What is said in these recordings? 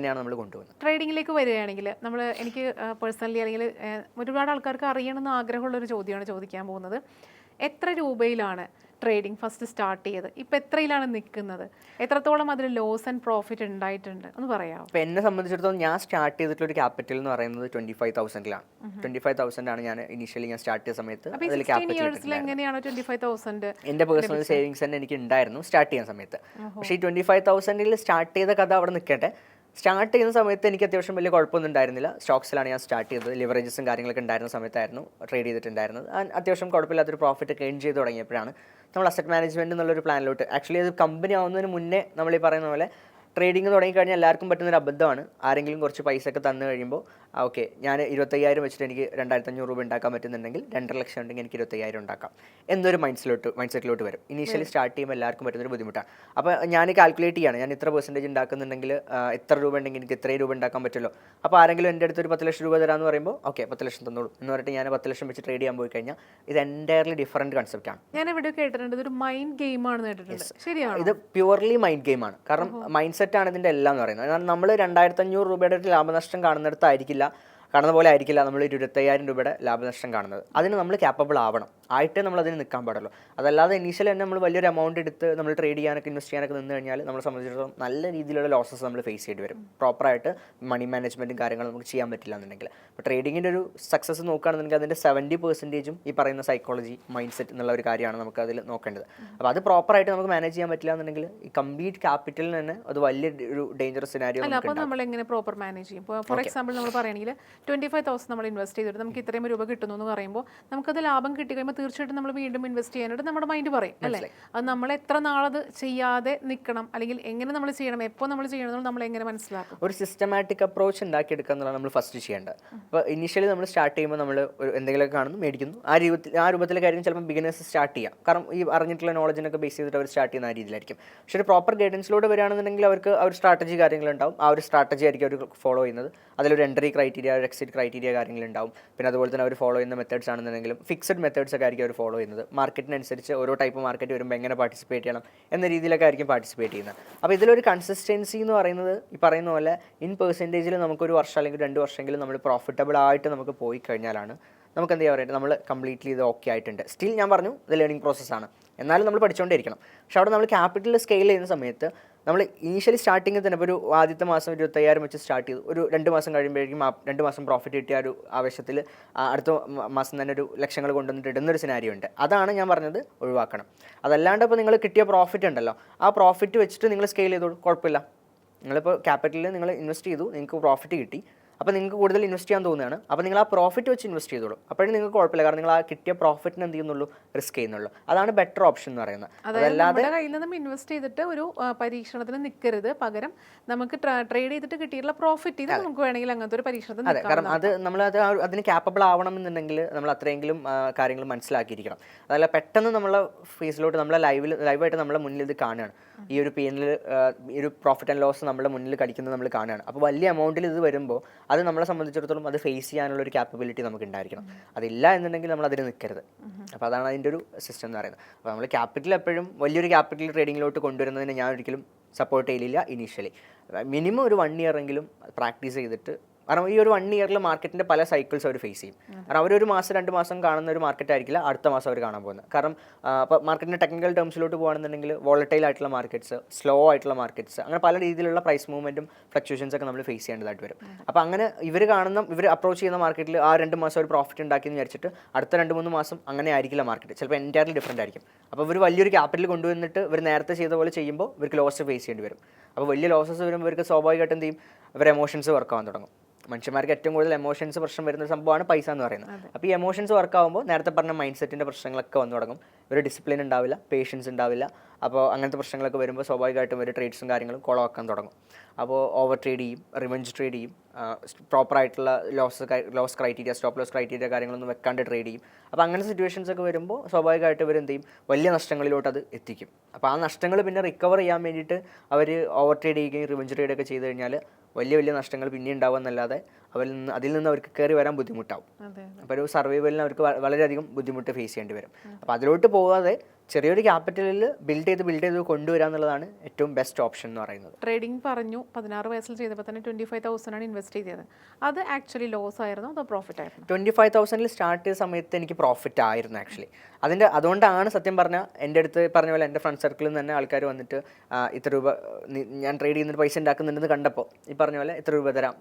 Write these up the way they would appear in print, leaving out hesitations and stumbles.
തന്നെയാണ് നമ്മൾ കൊണ്ടുപോകുന്നത്. ട്രേഡിങ്ങിലേക്ക് വരികയാണെങ്കിൽ എനിക്ക് പേഴ്സണലി അല്ലെങ്കിൽ ഒരുപാട് ആൾക്കാർക്ക് അറിയണമെന്ന് ആഗ്രഹമുള്ളൊരു ചോദ്യമാണ് ചോദിക്കാൻ പോകുന്നത്. എത്ര രൂപയിലാണ് ട്രേഡിംഗ് ഫസ്റ്റ് സ്റ്റാർട്ട് ചെയ്തത്? ഇപ്പം എത്രയിലാണ് നിൽക്കുന്നത്? എത്രത്തോളം അതിൽ ലോസ് ആൻഡ് പ്രോഫിറ്റ് ഉണ്ടായിട്ടുണ്ട് എന്ന് പറയാമോ? അപ്പോൾ എന്നെ സംബന്ധിച്ചിടത്തോളം ഞാൻ സ്റ്റാർട്ട് ചെയ്തിട്ടുള്ള ഒരു ക്യാപിറ്റൽ എന്ന് പറയുന്നത് 25,000-ലാണ്. 25,000 ആണ് ഞാൻ ഇനീഷ്യലി സ്റ്റാർട്ട് ചെയ്ത സമയത്ത് അതിൽ ക്യാപിറ്റൽ. എങ്ങനെയാണ് 25,000? എൻ്റെ പേഴ്സണൽ സേവിങ്സ് തന്നെ എനിക്ക് ഉണ്ടായിരുന്നു സ്റ്റാർട്ട് ചെയ്യുന്ന സമയത്ത്. പക്ഷേ ഈ 25,000 സ്റ്റാർട്ട് ചെയ്ത കഥ അവിടെ നിൽക്കട്ടെ. സ്റ്റാർട്ട് ചെയ്യുന്ന സമയത്ത് എനിക്ക് അത്യാവശ്യം വലിയ കുഴപ്പമൊന്നും ഉണ്ടായിരുന്നില്ല. സ്റ്റോക്സിലാണ് ഞാൻ സ്റ്റാർട്ട് ചെയ്തത്. ലിവറേജസും കാര്യങ്ങളൊക്കെ ഉണ്ടായിരുന്ന സമയത്തായിരുന്നു ട്രേഡ് ചെയ്തിട്ടുണ്ടായിരുന്നത്. അത്യാവശ്യം കുഴപ്പമില്ലാത്തൊരു പ്രോഫിറ്റ് ഗെയിൻ ചെയ്ത് തുടങ്ങിയപ്പോഴാണ് നമ്മൾ അസറ്റ് മാനേജ്മെൻറ്റ് എന്നുള്ളൊരു പ്ലാനിലോട്ട്, ആക്ച്വലി അത് കമ്പനി ആവുന്നതിന് മുന്നേ നമ്മൾ ഈ പറയുന്ന പോലെ ട്രേഡിംഗ് തുടങ്ങിക്കഴിഞ്ഞാൽ എല്ലാവർക്കും പറ്റുന്നൊരു അബദ്ധമാണ്. ആരെങ്കിലും കുറച്ച് പൈസ ഒക്കെ തന്നു കഴിയുമ്പോൾ ഓക്കെ ഞാൻ 25,000 വെച്ചിട്ട് എനിക്ക് 2,500 രൂപ ഉണ്ടാക്കാൻ പറ്റുന്നുണ്ടെങ്കിൽ 2.5 ലക്ഷം ഉണ്ടെങ്കിൽ എനിക്ക് 25,000 ഉണ്ടാക്കാം എന്നൊരു മൈൻഡ് സെറ്റിലോട്ട് വരും. ഇനീഷ്യലി സ്റ്റാർട്ട് ചെയ്യുമ്പോൾ എല്ലാവർക്കും പറ്റുന്നൊരു ബുദ്ധിമുട്ടാണ്. അപ്പോൾ ഞാൻ കാൽക്കുലേറ്റ് ചെയ്യാണ്, ഞാൻ ഇത്ര പെർസെൻറ്റേജ് ഉണ്ടാക്കുന്നുണ്ടെങ്കിൽ എത്ര രൂപ ഉണ്ടെങ്കിൽ എനിക്ക് ഇത്രയും രൂപ ഉണ്ടാക്കാൻ പറ്റുമല്ലോ. അപ്പോൾ ആരെങ്കിലും എൻ്റെ അടുത്ത് ഒരു 10 ലക്ഷം രൂപ തരാമെന്ന് പറയുമ്പോൾ ഓക്കെ 10 ലക്ഷം തന്നോളൂ എന്ന് പറഞ്ഞിട്ട് ഞാൻ 10 ലക്ഷം വെച്ച് ട്രേഡ് ചെയ്യാൻ പോയി കഴിഞ്ഞാൽ ഇത് എൻറ്റയർലി ഡിഫറൻറ്റ് കൺസെപ്റ്റാണ്. ഞാൻ എവിടെ കേട്ടിട്ടുണ്ട് ഒരു മൈൻഡ് ഗെയിമാണെന്ന് കേട്ടിട്ടുണ്ട്. ശരിയാണ്, ഇത് പ്യുവർലി മൈൻഡ് ഗെയിമാണ്. കാരണം മൈൻഡ് സെറ്റാണ് ഇതിൻ്റെ എല്ലാം എന്ന് പറയുന്നത്. കാരണം നമ്മൾ 2,500 രൂപയുടെ ലാഭനഷ്ടം കാണുന്നിടത്തായിരിക്കില്ല, കാണുന്ന പോലെ ആയിരിക്കില്ല നമ്മൾ 25,000 രൂപയുടെ ലാഭനഷ്ടം കാണുന്നത്. അതിന് നമ്മൾ ക്യാപ്പബിൾ ആവണം, ആയിട്ടേ നമ്മൾ അതിന് നിൽക്കാൻ പാടുള്ളൂ. അതല്ലാതെ ഇനീഷ്യൽ തന്നെ നമ്മൾ വലിയൊരു എമൗണ്ട് എടുത്ത് നമ്മൾ ട്രേഡ് ചെയ്യാനൊക്കെ ഇൻവെസ്റ്റ് ചെയ്യാനൊക്കെ നിന്ന് കഴിഞ്ഞാൽ നമ്മളെ സംബന്ധിച്ചിടത്തോളം നല്ല രീതിയിലുള്ള ലോസസ് നമ്മൾ ഫേസ് ചെയ്യേണ്ടി വരും. പ്രോപ്പറായിട്ട് മണി മാനേജ്മെൻറ്റും കാര്യങ്ങളും നമുക്ക് ചെയ്യാൻ പറ്റില്ല എന്നുണ്ടെങ്കിൽ. അപ്പോൾ ട്രേഡിങ്ങിൻ്റെ ഒരു സക്സസ് നോക്കുകയാണെന്നുണ്ടെങ്കിൽ അതിൻ്റെ 70% ഈ പറയുന്ന സൈക്കോളജി, മൈൻഡ് സെറ്റ് എന്നുള്ള ഒരു കാര്യമാണ് നമുക്ക് അതിൽ നോക്കേണ്ടത്. അപ്പോൾ അത് പ്രോപ്പറായിട്ട് നമുക്ക് മാനേജ് ചെയ്യാൻ പറ്റില്ല എന്നുണ്ടെങ്കിൽ ഈ കംപ്ലീറ്റ് ക്യാപിറ്റലിന് തന്നെ അത് വലിയൊരു ഡേഞ്ചറസ് സിനാരിയോ. അപ്പോൾ നമ്മൾ എങ്ങനെ പ്രോപ്പർ മാനേജ് ചെയ്യും? ഇപ്പോൾ ഫോർ എക്സാമ്പിൾ നമ്മൾ പറയുകയാണെങ്കിൽ 25,000 നമ്മൾ ഇൻവെസ്റ്റ് ചെയ്തിട്ട് നമുക്ക് ഇത്രയും രൂപ കിട്ടുന്നു എന്ന് പറയുമ്പോൾ നമുക്കത് ലാഭം കിട്ടി കഴിയുമ്പോൾ തീർച്ചയായിട്ടും നമ്മൾ വീണ്ടും ഇൻവെസ്റ്റ് ചെയ്യാനായിട്ട് നമ്മുടെ മൈൻഡ് പറയും അല്ലേ? അത് നമ്മൾ എത്ര നാളത് ചെയ്യാതെ നിൽക്കണം, അല്ലെങ്കിൽ എങ്ങനെ നമ്മൾ ചെയ്യണം, എപ്പോൾ നമ്മൾ ചെയ്യണം, നമ്മൾ എങ്ങനെ മനസ്സിലാക്കും? ഒരു സിസ്റ്റമാറ്റിക് അപ്രോച്ച് ഉണ്ടാക്കിയെടുക്കുക എന്നുള്ളത് നമ്മൾ ഫസ്റ്റ് ചെയ്യേണ്ടത്. അപ്പോൾ ഇനീഷ്യലി നമ്മൾ സ്റ്റാർട്ട് ചെയ്യുമ്പോൾ നമ്മൾ എന്തെങ്കിലുമൊക്കെ കാണുന്നു, മേടിക്കുന്നു, ആ രൂപത്തിലെ കാര്യം ചിലപ്പോൾ ബിഗിനേഴ്സ് സ്റ്റാർട്ട് ചെയ്യാം. കാരണം ഈ അറിഞ്ഞിട്ടുള്ള നോളജിനൊക്കെ ബേസ് ചെയ്തിട്ട് അവർ സ്റ്റാർട്ട് ചെയ്യുന്ന ആ രീതിയിലായിരിക്കും. പക്ഷേ ഒരു പ്രോപ്പർ ഗൈഡൻസിലൂടെ വരികയാണെന്നുണ്ടെങ്കിൽ അവർക്ക് ആ ഒരു സ്ട്രാറ്റജി കാര്യങ്ങളുണ്ടാവും. ആ ഒരു സ്ട്രാറ്റജി ആയിരിക്കും അവർ ഫോളോ ചെയ്യുന്നത്. അതിലൊരു എൻട്രി ക്രൈറ്റീരിയ, ഒരു എക്സിറ്റ് ക്രൈറ്റീരിയ കാര്യങ്ങളുണ്ടാവും. പിന്നെ അതുപോലെ തന്നെ അവർ ഫോളോ ചെയ്യുന്ന മെത്തേഡ്സ് ആണെന്നുണ്ടെങ്കിലും ഫിക്സഡ് മെത്തേഡ്സ് ഒക്കെ ആയിരിക്കും അവർ ഫോളോ ചെയ്യുന്നത്. മാർക്കറ്റിനനുസരിച്ച് ഓരോ ടൈപ്പ് മാർക്കറ്റ് വരുമ്പോൾ എങ്ങനെ പാർട്ടിസിപ്പേറ്റ് ചെയ്യണം എന്ന രീതിയിലൊക്കെ ആയിരിക്കും പാർട്ടിസിപ്പേറ്റ് ചെയ്യുന്നത്. അപ്പോൾ ഇതിലൊരു കൺസിസ്റ്റൻസി എന്ന് പറയുന്നത് ഈ പറയുന്ന പോലെ ഇൻ പെർസെൻറ്റേജിൽ നമുക്കൊരു വർഷം അല്ലെങ്കിൽ 2 വർഷമെങ്കിലും നമ്മൾ പ്രോഫിറ്റബിൾ ആയിട്ട് നമുക്ക് പോയി കഴിഞ്ഞാലാണ് നമുക്ക് എന്താ പറയുക, നമ്മൾ കംപ്ലീറ്റ്ലി ഇത് ഓക്കെ ആയിട്ടുണ്ട്. സ്റ്റിൽ ഞാൻ പറഞ്ഞു ഇത് ലേണിംഗ് പ്രോസസ്സാണ്, എന്നാലും നമ്മൾ പഠിച്ചുകൊണ്ടേയിരിക്കണം. പക്ഷെ അവിടെ നമ്മൾ ക്യാപിറ്റൽ സ്കെയിൽ ചെയ്യുന്ന സമയത്ത് നമ്മൾ ഇനീഷ്യലി സ്റ്റാർട്ടിങ്ങിൽ തന്നെ ഇപ്പോൾ ഒരു ആദ്യത്തെ മാസം 25,000 വെച്ച് സ്റ്റാർട്ട് ചെയ്തു. ഒരു 2 മാസം കഴിയുമ്പോഴേക്കും 2 മാസം പ്രോഫിറ്റ് കിട്ടിയ ഒരു ആവശ്യത്തിൽ അടുത്ത മാസം തന്നെ ഒരു ലക്ഷങ്ങൾ കൊണ്ടുവന്നിട്ട് ഇടുന്നൊരു സിനാരിയോ ഉണ്ട്. അതാണ് ഞാൻ പറഞ്ഞത്, ഒഴിവാക്കണം. അതല്ലാണ്ട് ഇപ്പോൾ നിങ്ങൾ കിട്ടിയ പ്രോഫിറ്റ് ഉണ്ടല്ലോ, ആ പ്രോഫിറ്റ് വെച്ചിട്ട് നിങ്ങൾ സ്കെയിൽ ചെയ്തോളൂ, കുഴപ്പമില്ല. നിങ്ങളിപ്പോൾ ക്യാപിറ്റലിൽ നിങ്ങൾ ഇൻവെസ്റ്റ് ചെയ്തു, നിങ്ങൾക്ക് പ്രോഫിറ്റ് കിട്ടി, അപ്പോൾ നിങ്ങൾക്ക് കൂടുതൽ ഇൻവെസ്റ്റ് ചെയ്യാൻ തോന്നുകയാണ്. അപ്പോൾ നിങ്ങൾ ആ പ്രോഫിറ്റ് വെച്ച് ഇൻവെസ്റ്റ് ചെയ്തോളൂ, അപ്പോഴും നിങ്ങൾക്ക് കുഴപ്പമില്ല. കാരണം നിങ്ങൾ ആ കിട്ടിയ പ്രോഫിറ്റിന് എന്ത് ചെയ്യുന്നുള്ളൂ, റിസ്ക് ചെയ്യുന്നുള്ളൂ. അതാണ് ബെറ്റർ ഓപ്ഷൻ എന്ന് പറയുന്നത്. അതല്ലാതെ കയ്യിൽ നിന്നും ഇൻവെസ്റ്റ് ചെയ്തിട്ട് ഒരു പരീക്ഷണത്തിന് നിൽക്കരുത്, പകരം നമുക്ക് ട്രേഡ് ചെയ്തിട്ട് കിട്ടിയിട്ടുള്ള പ്രോഫിറ്റ് ഇത് നമുക്ക് വേണമെങ്കിൽ അങ്ങനത്തെ ഒരു പരീക്ഷണത്തിന്. അതെ, കാരണം നമ്മൾ അതിന് ക്യാപ്പബിൾ ആവണം എന്നുണ്ടെങ്കിൽ നമ്മൾ അത്രയെങ്കിലും കാര്യങ്ങൾ മനസ്സിലാക്കിയിരിക്കണം. അതല്ല പെട്ടെന്ന് നമ്മളെ ഫേസിലോട്ട് നമ്മളെ ലൈവായിട്ട് നമ്മളെ മുന്നിൽ ഇത് കാണുകയാണ്, ഈ ഒരു PNL ഈ ഒരു പ്രോഫിറ്റ് ആൻഡ് ലോസ് നമ്മുടെ മുന്നിൽ കടിക്കുന്നത് നമ്മൾ കാണുകയാണ്. അപ്പോൾ വലിയ എമൗണ്ടിൽ ഇത് വരുമ്പോൾ അത് നമ്മളെ സംബന്ധിച്ചിടത്തോളം അത് ഫേസ് ചെയ്യാനുള്ള ഒരു ക്യാപ്പബിലിറ്റി നമുക്ക് ഉണ്ടായിരിക്കണം. അതില്ല എന്നുണ്ടെങ്കിൽ നമ്മൾ അതിന് നിൽക്കരുത്. അപ്പോൾ അതാണ് അതിൻ്റെ ഒരു സിസ്റ്റം എന്ന് പറയുന്നത്. അപ്പോൾ നമ്മൾ ക്യാപിറ്റൽ എപ്പോഴും വലിയൊരു ക്യാപിറ്റൽ ട്രേഡിങ്ങിലോട്ട് കൊണ്ടുവരുന്നതിന് ഞാൻ ഒരിക്കലും സപ്പോർട്ട് ചെയ്യില്ല. ഇനീഷ്യലി മിനിമം ഒരു 1 ഇയർ എങ്കിലും പ്രാക്ടീസ് ചെയ്തിട്ട്, കാരണം ഈ ഒരു 1 ഇയറിൽ മാർക്കറ്റിൻ്റെ പല സൈക്കിൾസ് അവർ ഫേസ് ചെയ്യും. കാരണം അവരൊരു മാസം 2 മാസം കാണുന്ന ഒരു മാർക്കറ്റ് ആയിരിക്കില്ല അടുത്ത മാസം അവർ കാണാൻ പോകുന്നത്. കാരണം ഇപ്പോൾ മാർക്കറ്റിൻ്റെ ടെക്നിക്കൽ ടേംസിലോട്ട് പോകുകയാണെന്നുണ്ടെങ്കിൽ വോളറ്റൈൽ ആയിട്ടുള്ള മാർക്കറ്റ്സ്, സ്ലോ ആയിട്ടുള്ള മാർക്കറ്റ്സ്, അങ്ങനെ പല രീതിയിലുള്ള പ്രൈസ് മൂവ്മെൻറ്റും ഫ്ലക്ച്വേഷൻസ് ഒക്കെ നമ്മൾ ഫേസ് ചെയ്യേണ്ടതായിട്ട് വരും. അപ്പോൾ അങ്ങനെ ഇവർ അപ്രോച്ച് ചെയ്യുന്ന മാർക്കറ്റിൽ ആ 2 മാസം ഒരു പ്രോഫിറ്റ് ഉണ്ടാക്കിയെന്ന് വിചാരിച്ചിട്ട് അടുത്ത 2-3 മാസം അങ്ങനെ ആയിരിക്കില്ല മാർക്കറ്റ്, ചിലപ്പോൾ എൻറ്റയർലി ഡിഫറൻറ്റ് ആയിരിക്കും. അപ്പോൾ ഇവർ വലിയൊരു ക്യാപിറ്റൽ കൊണ്ടുവന്നിട്ട് ഇവർ നേരത്തെ ചെയ്ത പോലെ ചെയ്യുമ്പോൾ ഇവർക്ക് ലോസ് ഫേസ് ചെയ്യേണ്ടി വരും. അപ്പോൾ വലിയ ലോസസ് വരുമ്പോൾ ഇവർക്ക് സ്വാഭാവികമായിട്ടും എന്ത് ചെയ്യും, ഇവർ എമോഷൻസ് വർക്കാവാൻ തുടങ്ങും. മനുഷ്യന്മാർക്ക് ഏറ്റവും കൂടുതൽ എമോഷൻസ് പ്രശ്നം വരുന്ന സംഭവമാണ് പൈസ എന്ന് പറയുന്നത്. അപ്പോൾ ഈ എമോഷൻസ് വർക്കാവുമ്പോൾ നേരത്തെ പറഞ്ഞ മൈൻഡ് സെറ്റിൻ്റെ പ്രശ്നങ്ങളൊക്കെ വന്നു തുടങ്ങും. ഒരു ഡിസിപ്ലിൻ ഉണ്ടാവില്ല, പേഷ്യൻസ് ഉണ്ടാവില്ല. അപ്പോൾ അങ്ങനത്തെ പ്രശ്നങ്ങളൊക്കെ വരുമ്പോൾ സ്വാഭാവികമായിട്ടും ഒരു ട്രേഡ്സും കാര്യങ്ങളും കുളമാക്കാൻ തുടങ്ങും. അപ്പോൾ ഓവർ ട്രേഡ് ചെയ്യും, റിവെഞ്ച് ട്രേഡ് ചെയ്യും, പ്രോപ്പറായിട്ടുള്ള loss criteria, stop loss criteria കാര്യങ്ങളൊന്നും വെക്കാണ്ട് ട്രേഡ് ചെയ്യും. അപ്പോൾ അങ്ങനത്തെ സിറ്റുവേഷൻസ് ഒക്കെ വരുമ്പോൾ സ്വാഭാവികമായിട്ട് ഇവരെന്ത് ചെയ്യും, വലിയ നഷ്ടങ്ങളിലോട്ട് അത് എത്തിക്കും. അപ്പോൾ ആ നഷ്ടങ്ങൾ പിന്നെ റിക്കവർ ചെയ്യാൻ വേണ്ടിയിട്ട് അവർ ഓവർ ട്രേഡ് ചെയ്യുകയും റിവെഞ്ച് ട്രേഡൊക്കെ ചെയ്ത് കഴിഞ്ഞാൽ വലിയ നഷ്ടങ്ങൾ പിന്നെ ഉണ്ടാവുക എന്നല്ലാതെ അതിൽ നിന്ന് അവർക്ക് കയറി വരാൻ ബുദ്ധിമുട്ടാവും. അപ്പോൾ ഒരു സർവൈവലിന് അവർക്ക് വളരെയധികം ബുദ്ധിമുട്ട് ഫേസ് ചെയ്യേണ്ടി വരും. അപ്പോൾ അതിലോട്ട് പോകാതെ ചെറിയൊരു ക്യാപിറ്റലിൽ ബിൽഡ് ചെയ്ത് കൊണ്ടുവരിക എന്നുള്ളതാണ് ഏറ്റവും ബെസ്റ്റ് ഓപ്ഷൻ എന്ന് പറയുന്നത്. ട്രേഡിംഗ് പറഞ്ഞു 16 വയസ്സിൽ ചെയ്തപ്പോൾ തന്നെ 25,000 ആണ് ഇൻവെസ്റ്റ് ചെയ്തത്. അത് ആക്ച്വലി ലോസ് ആയിരുന്നു അതോ പ്രോഫിറ്റ് ആയിരുന്നു? 25,000 സ്റ്റാർട്ട് ചെയ്ത സമയത്ത് എനിക്ക് പ്രോഫിറ്റ് ആയിരുന്നു ആക്ച്വലി. അതുകൊണ്ടാണ് സത്യം പറഞ്ഞാൽ എൻ്റെ അടുത്ത് പറഞ്ഞ പോലെ എൻ്റെ ഫ്രണ്ട് സർക്കിളിൽ നിന്ന് തന്നെ ആൾക്കാർ വന്നിട്ട് ഇത്ര രൂപ ഞാൻ ട്രേഡ് ചെയ്യുന്നൊരു പൈസ ഉണ്ടാക്കുന്നുണ്ടെന്ന് കണ്ടപ്പോൾ ഈ പറഞ്ഞ പോലെ ഇത്ര രൂപ തരാം,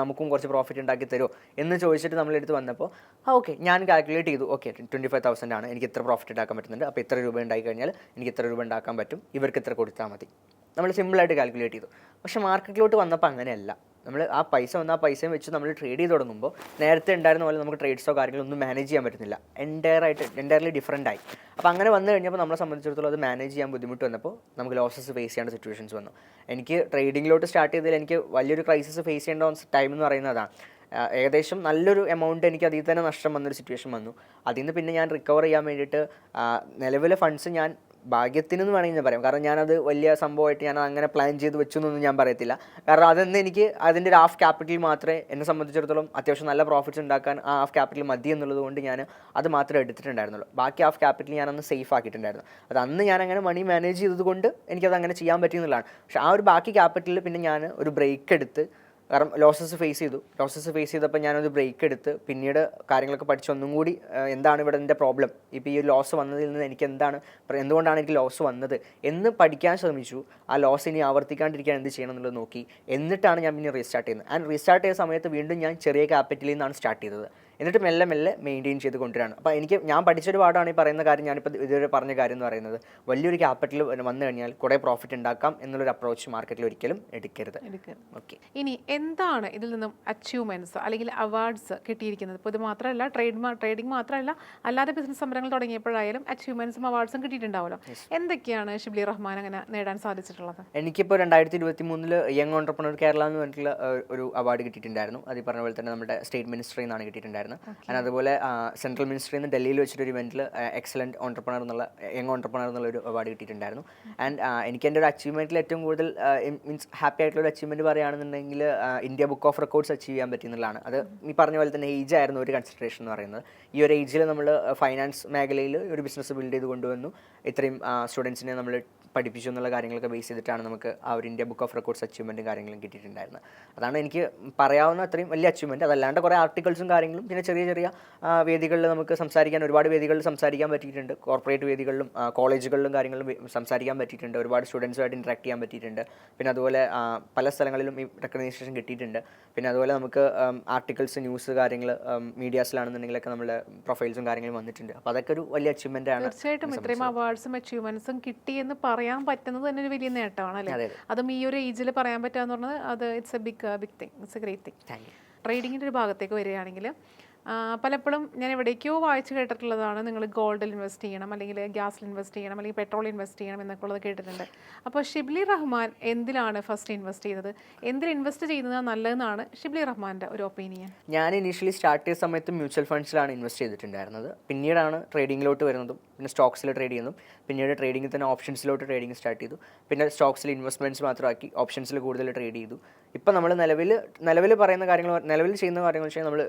നമുക്കും കുറച്ച് പ്രോഫിറ്റ് ഉണ്ടാക്കി തരുമോ എന്ന് ചോദിച്ചിട്ട് നമ്മളെടുത്ത് വന്നപ്പോൾ ഓക്കെ ഞാൻ കാൽക്കുലേറ്റ് ചെയ്തു, ഓക്കെ 25,000 ആണ്, എനിക്ക് ഇത്ര പ്രോഫിറ്റ് ഉണ്ടാക്കാൻ പറ്റുന്നുണ്ട്, അപ്പോൾ ഇത്ര രൂപ ഉണ്ടായി കഴിഞ്ഞാൽ എനിക്ക് ഇത്ര രൂപ ഉണ്ടാക്കാൻ പറ്റും, ഇവർക്ക് ഇത്ര കൊടുത്താൽ മതി. നമ്മൾ സിമ്പിളായിട്ട് കാൽക്കുലേറ്റ് ചെയ്തു. പക്ഷേ മാർക്കറ്റിലോട്ട് വന്നപ്പോൾ അങ്ങനെയല്ല. നമ്മൾ ആ പൈസ വന്ന് ആ പൈസയും വെച്ച് നമ്മൾ ട്രേഡ് ചെയ്ത് തുടങ്ങുമ്പോൾ നേരത്തെ ഉണ്ടായിരുന്ന പോലെ നമുക്ക് ട്രേഡ്സോ കാര്യങ്ങളോ ഒന്നും മാനേജ് ചെയ്യാൻ പറ്റുന്നില്ല. എൻറ്റയർലി ഡിഫറൻ്റ് ആയി. അപ്പോൾ അങ്ങനെ വന്നു കഴിഞ്ഞപ്പോൾ നമ്മളെ സംബന്ധിച്ചിടത്തോളം അത് മാനേജ് ചെയ്യാൻ ബുദ്ധിമുട്ട് വന്നപ്പോൾ നമുക്ക് ലോസസ് ഫേസ് ചെയ്യേണ്ട സിറ്റുവേഷൻസ് വന്നു. എനിക്ക് ട്രേഡിങ്ങിലോട്ട് സ്റ്റാർട്ട് ചെയ്തതിൽ എനിക്ക് വലിയൊരു ക്രൈസിസ് ഫേസ് ചെയ്യേണ്ട ടൈം എന്ന് പറയുന്നത് അതാണ്. ഏകദേശം നല്ലൊരു എമൗണ്ട് എനിക്ക് അതിൽ തന്നെ നഷ്ടം വന്നൊരു സിറ്റുവേഷൻ വന്നു. അതിൽ നിന്ന് പിന്നെ ഞാൻ റിക്കവർ ചെയ്യാൻ വേണ്ടിയിട്ട് നിലവിലെ ഫണ്ട്സ് ഞാൻ ഭാഗ്യത്തിനെന്ന് വേണമെങ്കിൽ ഞാൻ പറയാം. കാരണം ഞാനത് വലിയ സംഭവമായിട്ട് ഞാൻ അങ്ങനെ പ്ലാൻ ചെയ്ത് വെച്ചു എന്നൊന്നും ഞാൻ പറയത്തില്ല. കാരണം അതെന്ന് എനിക്ക് അതിൻ്റെ ഒരു ഹാഫ് ക്യാപിറ്റൽ മാത്രമേ എന്നെ സംബന്ധിച്ചിടത്തോളം അത്യാവശ്യം നല്ല പ്രോഫിറ്റ്സ് ഉണ്ടാക്കാൻ ആ ഹാഫ് ക്യാപിറ്റൽ മതി എന്നുള്ളത് കൊണ്ട് ഞാൻ അത് മാത്രമേ എടുത്തിട്ടുണ്ടായിരുന്നുള്ളൂ. ബാക്കി ഹാഫ് ക്യാപിറ്റൽ ഞാനന്ന് സേഫ് ആക്കിയിട്ടുണ്ടായിരുന്നു. അത് അന്ന് ഞാൻ അങ്ങനെ മണി മാനേജ് ചെയ്തത് കൊണ്ട് എനിക്കത് അങ്ങനെ ചെയ്യാൻ പറ്റിയെന്നുള്ളതാണ്. പക്ഷേ ആ ഒരു ബാക്കി ക്യാപിറ്റലിൽ പിന്നെ ഞാൻ ഒരു ബ്രേക്ക് എടുത്ത്, കാരണം ലോസസ് ഫേസ് ചെയ്തപ്പോൾ ഞാനൊരു ബ്രേക്ക് എടുത്ത് പിന്നീട് കാര്യങ്ങളൊക്കെ പഠിച്ച് ഒന്നും കൂടി എന്താണ് ഇവിടെ എൻ്റെ പ്രോബ്ലം, ഇപ്പോൾ ഈ ഒരു ലോസ് വന്നതിൽ നിന്ന് എനിക്ക് എന്തുകൊണ്ടാണ് എനിക്ക് ലോസ് വന്നത് എന്ന് പഠിക്കാൻ ശ്രമിച്ചു. ആ ലോസ് ഇനി ആവർത്തിക്കാണ്ടിരിക്കാൻ എന്ത് ചെയ്യണം എന്നുള്ളത് നോക്കി. എന്നിട്ടാണ് ഞാൻ പിന്നെ റീസ്റ്റാർട്ട് ചെയ്യുന്നത്. ആൻഡ് റീസ്റ്റാർട്ട് ചെയ്ത സമയത്ത് വീണ്ടും ഞാൻ ചെറിയ ക്യാപിറ്റലിൽ നിന്നാണ് സ്റ്റാർട്ട് ചെയ്തത്. എന്നിട്ട് മെല്ലെ മെയിൻറ്റെയിൻ ചെയ്ത് കൊണ്ടുവരാണ്. അപ്പോൾ ഞാൻ പഠിച്ചൊരു പാടാണ് ഈ പറയുന്ന കാര്യം. ഞാനിപ്പോൾ ഇതുവരെ പറഞ്ഞ കാര്യം എന്ന് പറയുന്നത് വലിയൊരു ക്യാപിറ്റൽ വന്നു കഴിഞ്ഞാൽ കുറേ പ്രോഫിറ്റ് ഉണ്ടാക്കാം എന്നുള്ളൊരു അപ്രോച്ച് മാർക്കറ്റിൽ ഒരിക്കലും എടുക്കരുത്. ഓക്കെ, ഇനി എന്താണ് ഇതിൽ നിന്നും അച്ചീവ്മെൻറ്റ്സ് അല്ലെങ്കിൽ അവാർഡ്സ് കിട്ടിയിരിക്കുന്നത്? ഇപ്പോൾ ഇത് മാത്രമല്ല, ട്രേഡിംഗ് മാത്രമല്ല, അല്ലാതെ ബിസിനസ് സംരംഭങ്ങൾ തുടങ്ങിയപ്പോഴായാലും അച്ചീവ്മെൻറ്റ്സും അവാർഡ്സും കിട്ടിയിട്ടുണ്ടാവുമല്ലോ. എന്തൊക്കെയാണ് ഷിബ്ലി റഹ്മാൻ അങ്ങനെ നേടാൻ സാധിച്ചിട്ടുള്ളത്? എനിക്കിപ്പോൾ 2023 യങ് ഓൺട്രപ്രണർ കേരള എന്ന് പറഞ്ഞിട്ടുള്ള ഒരു അവാർഡ് കിട്ടിയിട്ടുണ്ടായിരുന്നു. അത് പറഞ്ഞ പോലെ തന്നെ നമ്മുടെ സ്റ്റേറ്റ് മിനിസ്ട്രിയിൽ നിന്നാണ് കിട്ടിയിട്ടുണ്ടായിരുന്നത്. ആൻഡ് അതുപോലെ സെൻട്രൽ മിനിസ്ട്രിയിൽ നിന്ന് ഡൽഹിയിൽ വെച്ചിട്ടൊരു ഇവൻറ്റിൽ എക്സലൻറ്റ് ഓൺട്രപ്രണർ യങ് ഓൺട്രപ്രണർ എന്നുള്ളൊരു അവാർഡ് കിട്ടിയിട്ടുണ്ടായിരുന്നു. ആൻഡ് എനിക്ക് എൻ്റെ ഒരു അച്ചീവ്മെൻറ്റിൽ ഏറ്റവും കൂടുതൽ മീൻസ് ഹാപ്പി ആയിട്ടുള്ള ഒരു അച്ചീവ്മെൻറ്റ് പറയുകയാണെന്നുണ്ടെങ്കിൽ India book of records achieve ചെയ്യാൻ പറ്റിയെന്നുള്ളതാണ്. അത് ഈ പറഞ്ഞ പോലെ തന്നെ ഏജ് ആയിരുന്നു ഒരു കൺസിഡറേഷൻ എന്ന് പറയുന്നത്. ഈ ഒരു ഏജിൽ നമ്മൾ ഫൈനാൻസ് മേഖലയിൽ ഒരു ബിസിനസ് ബിൽഡ് ചെയ്ത് കൊണ്ടുവന്നു. ഇത്രയും സ്റ്റുഡൻസിനെ നമ്മൾ പഠിപ്പിച്ചു എന്നുള്ള കാര്യങ്ങളൊക്കെ ബേസ് ചെയ്തിട്ടാണ് നമുക്ക് ആ ഒരു ഇന്ത്യ ബുക്ക് ഓഫ് റെക്കോർഡ്സ് അച്ചീവ്മെൻറ്റും കാര്യങ്ങളും കിട്ടിയിട്ടുണ്ടായിരുന്നത്. അതാണ് എനിക്ക് പറയാവുന്ന അത്രയും വലിയ അച്ചീവ്മെൻറ്റ്. അതല്ലാണ്ട് കുറേ ആർട്ടിക്കിൾസും കാര്യങ്ങളും പിന്നെ ചെറിയ വേദികളിൽ നമുക്ക് ഒരുപാട് വേദികളിൽ സംസാരിക്കാൻ പറ്റിയിട്ടുണ്ട്. കോർപ്പറേറ്റ് വേദികളിലും കോളേജുകളിലും കാര്യങ്ങളിലും സംസാരിക്കാൻ പറ്റിയിട്ടുണ്ട്. ഒരുപാട് സ്റ്റുഡൻസുമായിട്ട് ഇൻട്രാക്ട് ചെയ്യാൻ പറ്റിയിട്ടുണ്ട്. പിന്നെ അതുപോലെ പല സ്ഥലങ്ങളിലും ഈ റെക്കഗ്നൈസേഷൻ കിട്ടിയിട്ടുണ്ട്. പിന്നെ അതുപോലെ നമുക്ക് ആർട്ടിക്കിൾസ്, ന്യൂസ് കാര്യങ്ങൾ മീഡിയാസിലാണെന്നുണ്ടെങ്കിലൊക്കെ നമ്മുടെ പ്രൊഫൈൽസും കാര്യങ്ങളും വന്നിട്ടുണ്ട്. അപ്പോൾ അതൊക്കെ ഒരു വലിയ അച്ചീവ്മെൻ്റ് ആണ്. തീർച്ചയായിട്ടും ഇത്രയും അവാർഡ്സും അച്ചീവ്മെൻറ്റ്സും കിട്ടി എന്ന് പറയാൻ പറ്റുന്നത് തന്നെ ഒരു വലിയ നേട്ടമാണ് അല്ലേ? അതും ഈ ഒരു ഏജിൽ പറയാൻ പറ്റുക എന്ന് പറഞ്ഞത് അത് it's a big thing, it's a great thing. ട്രേഡിങ്ങിൻ്റെ ഒരു ഭാഗത്തേക്ക് വരികയാണെങ്കിൽ പലപ്പോഴും ഞാൻ എവിടേക്കോ വായിച്ച് കേട്ടിട്ടുള്ളതാണ്, നിങ്ങൾ ഗോൾഡിൽ ഇൻവെസ്റ്റ് ചെയ്യണം, അല്ലെങ്കിൽ ഗ്യാസിൽ ഇൻവെസ്റ്റ് ചെയ്യണം, അല്ലെങ്കിൽ പെട്രോൾ ഇൻവെസ്റ്റ് ചെയ്യണം എന്നൊക്കെ ഉള്ളത് കേട്ടിട്ടുണ്ട്. അപ്പോൾ ഷിബ്ലി റഹ്മാൻ എന്തിലാണ് ഫസ്റ്റ് ഇൻവെസ്റ്റ് ചെയ്തത്? എന്തിൽ ഇൻവെസ്റ്റ് ചെയ്യുന്നത് നല്ലതെന്നാണ് ഷിബ്ലി റഹ്മാൻ്റെ ഒരു ഒപ്പീനിയൻ? ഞാൻ ഇനീഷ്യലി സ്റ്റാർട്ട് ചെയ്ത സമയത്ത് മ്യൂച്വൽ ഫണ്ട്സിലാണ് ഇൻവെസ്റ്റ് ചെയ്തിട്ടുണ്ടായിരുന്നത്. പിന്നീടാണ് ട്രേഡിങ്ങിലോട്ട് വരുന്നതും, പിന്നെ സ്റ്റോക്സിൽ ട്രേഡ് ചെയ്യുന്നതും, പിന്നീട് ട്രേഡിങ്ങിൽ തന്നെ ഓപ്ഷൻസിലോട്ട് ട്രേഡിങ് സ്റ്റാർട്ട് ചെയ്തു. പിന്നെ സ്റ്റോക്സിൽ ഇൻവെസ്റ്റ്മെൻറ്റ്സ് മാത്രമാക്കി ഓപ്ഷൻസിൽ കൂടുതൽ ട്രേഡ് ചെയ്തു. ഇപ്പം നമ്മൾ നിലവിൽ പറയുന്ന കാര്യങ്ങൾ, നിലവിൽ ചെയ്യുന്ന കാര്യങ്ങൾ വെച്ചാൽ നമ്മൾ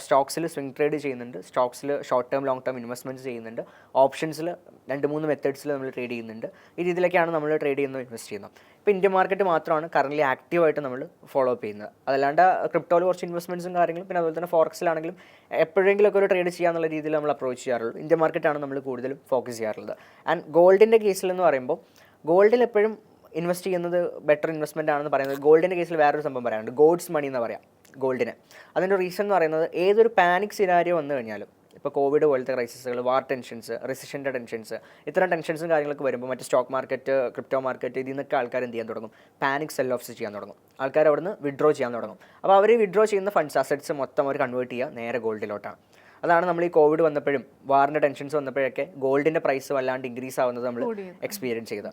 സ്റ്റോക്സിൽ സ്വിംഗ് ട്രേഡ് ചെയ്യുന്നുണ്ട്, സ്റ്റോക്സിൽ short term long term investments ചെയ്യുന്നുണ്ട്, ഓപ്ഷൻസിൽ 2-3 മെത്തേഡ്സിൽ നമ്മൾ ട്രേഡ് ചെയ്യുന്നുണ്ട്. ഈ രീതിയിലൊക്കെയാണ് നമ്മൾ ട്രേഡ് ചെയ്യുന്നത്, ഇൻവെസ്റ്റ് ചെയ്യുന്നത്. ഇപ്പോൾ ഇന്ത്യ മാർക്കറ്റ് മാത്രമാണ് കറൻറ്റ്ലി ആക്റ്റീവായിട്ട് നമ്മൾ ഫോളോ അപ്പ് ചെയ്യുന്നത്. അതല്ലാണ്ട് ക്രിപ്റ്റോയിൽ കുറച്ച് ഇൻവെസ്റ്റ്മെൻറ്റ്സും കാര്യങ്ങളും, പിന്നെ അതുപോലെ തന്നെ ഫോറക്സിലാണെങ്കിലും എപ്പോഴെങ്കിലുമൊക്കെ ഒരു ട്രേഡ് ചെയ്യാന്നുള്ള രീതിയിൽ നമ്മൾ അപ്രോച്ച് ചെയ്യാറുള്ളൂ. ഇന്ത്യ മാർക്കറ്റാണ് നമ്മൾ കൂടുതലും ഫോക്കസ് ചെയ്യാറുള്ളത്. ആൻഡ് ഗോൾഡിൻ്റെ കേസിൽ എന്ന് പറയുമ്പോൾ ഗോൾഡിൽ എപ്പോഴും ഇൻവെസ്റ്റ് ചെയ്യുന്നത് ബെറ്റർ ഇൻവെസ്റ്റ്മെൻ്റ് ആണെന്ന് പറയുന്നത്. ഗോൾഡിൻ്റെ കേസിൽ വേറൊരു സംഭവം പറയാനുണ്ട്, ഗോഡ്സ് മണി എന്ന് പറയാം ഗോൾഡിന്. അതിൻ്റെ റീസൺ എന്ന് പറയുന്നത് ഏതൊരു പാനിക് സിനാരിയോ വന്നു കഴിഞ്ഞാലും, ഇപ്പോൾ കോവിഡ് പോലത്തെ ക്രൈസിസുകൾ, വാർ ടെൻഷൻസ്, റിസഷൻ്റെ ടെൻഷൻസ്, ഇത്തരം ടെൻഷൻസും കാര്യങ്ങളൊക്കെ വരുമ്പോൾ മറ്റ് സ്റ്റോക്ക് മാർക്കറ്റ്, ക്രിപ്റ്റോ മാർക്കറ്റ്, ഇതിൽ നിന്നൊക്കെ ആൾക്കാർ എന്ത് ചെയ്യാൻ തുടങ്ങും? പാനിക് സെൽ ഓഫ്സ് ചെയ്യാൻ തുടങ്ങും. ആൾക്കാർ അവിടെ നിന്ന് വിഡ്രോ ചെയ്യാൻ തുടങ്ങും. അപ്പോൾ അവർ വിഡ്രോ ചെയ്യുന്ന ഫണ്ട്സ്, അസറ്റ്സ് മൊത്തം അവർ കൺവേർട്ട് ചെയ്യുക നേരെ ഗോൾഡിലോട്ടാണ്. അതാണ് നമ്മൾ ഈ കോവിഡ് വന്നപ്പോഴും വാറിൻ്റെ ടെൻഷൻസ് വന്നപ്പോഴൊക്കെ ഗോൾഡിൻ്റെ പ്രൈസ് വല്ലാണ്ട് ഇൻക്രീസ് ആവുന്നത് നമ്മൾ എക്സ്പീരിയൻസ് ചെയ്തത്.